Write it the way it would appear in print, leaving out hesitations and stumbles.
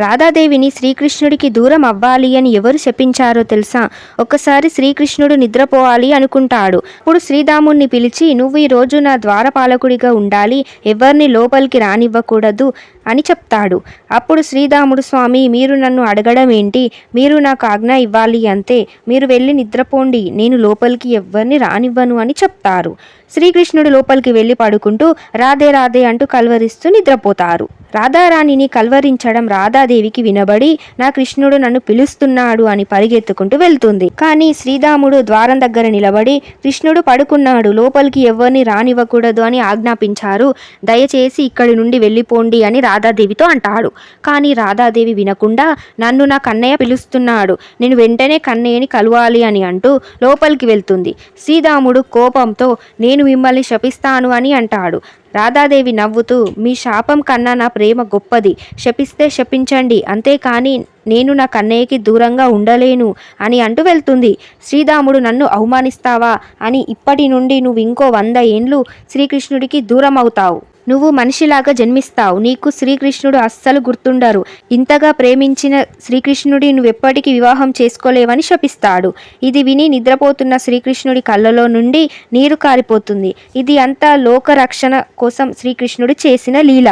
రాధాదేవిని శ్రీకృష్ణుడికి దూరం అవ్వాలి అని ఎవరు శపించారో తెలుసా? ఒకసారి శ్రీకృష్ణుడు నిద్రపోవాలి అనుకుంటాడు. ఇప్పుడు శ్రీరాముణ్ణి పిలిచి, నువ్వు ఈ రోజు నా ద్వారపాలకుడిగా ఉండాలి, ఎవరిని లోపలికి రానివ్వకూడదు అని చెప్తాడు. అప్పుడు శ్రీరాముడు, స్వామి మీరు నన్ను అడగడం ఏంటి? మీరు నాకు ఆజ్ఞ ఇవ్వాలి అంతే. మీరు వెళ్ళి నిద్రపోండి, నేను లోపలికి ఎవ్వరిని రానివ్వను అని చెప్తారు. శ్రీకృష్ణుడు లోపలికి వెళ్ళి పడుకుంటూ రాధే రాధే అంటూ కల్వరిస్తూ నిద్రపోతారు. రాధారాణిని కల్వరించడం రాధాదేవికి వినబడి, నా కృష్ణుడు నన్ను పిలుస్తున్నాడు అని పరిగెత్తుకుంటూ వెళ్తుంది. కానీ శ్రీరాముడు ద్వారం దగ్గర నిలబడి, కృష్ణుడు పడుకున్నాడు, లోపలికి ఎవరిని రానివ్వకూడదు అని ఆజ్ఞాపించారు, దయచేసి ఇక్కడి నుండి వెళ్ళిపోండి అని రాధాదేవితో అంటాడు. కానీ రాధాదేవి వినకుండా, నన్ను నా కన్నయ్య పిలుస్తున్నాడు, నేను వెంటనే కన్నయ్యని కలవాలి అని అంటూ లోపలికి వెళ్తుంది. శ్రీరాముడు కోపంతో, నేను మిమ్మల్ని శపిస్తాను అని అంటాడు. రాధాదేవి నవ్వుతూ, మీ శాపం కన్నా నా ప్రేమ గొప్పది, శపిస్తే శపించండి, అంతేకాని నేను నా కన్నయ్యకి దూరంగా ఉండలేను అని అంటూ వెళ్తుంది. శ్రీరాముడు, నన్ను అవమానిస్తావా అని ఇప్పటి నుండి నువ్వు ఇంకో 100 ఏండ్లు శ్రీకృష్ణుడికి దూరం అవుతావు. నువ్వు మనిషిలాగా జన్మిస్తావు, నీకు శ్రీకృష్ణుడు అస్సలు గుర్తుండరు, ఇంతగా ప్రేమించిన శ్రీకృష్ణుడి నువ్వెప్పటికీ వివాహం చేసుకోలేవని శపిస్తాడు. ఇది విని నిద్రపోతున్న శ్రీకృష్ణుడి కళ్ళలో నుండి నీరు కారిపోతుంది. ఇది అంతా లోకరక్షణ కోసం శ్రీకృష్ణుడు చేసిన లీల.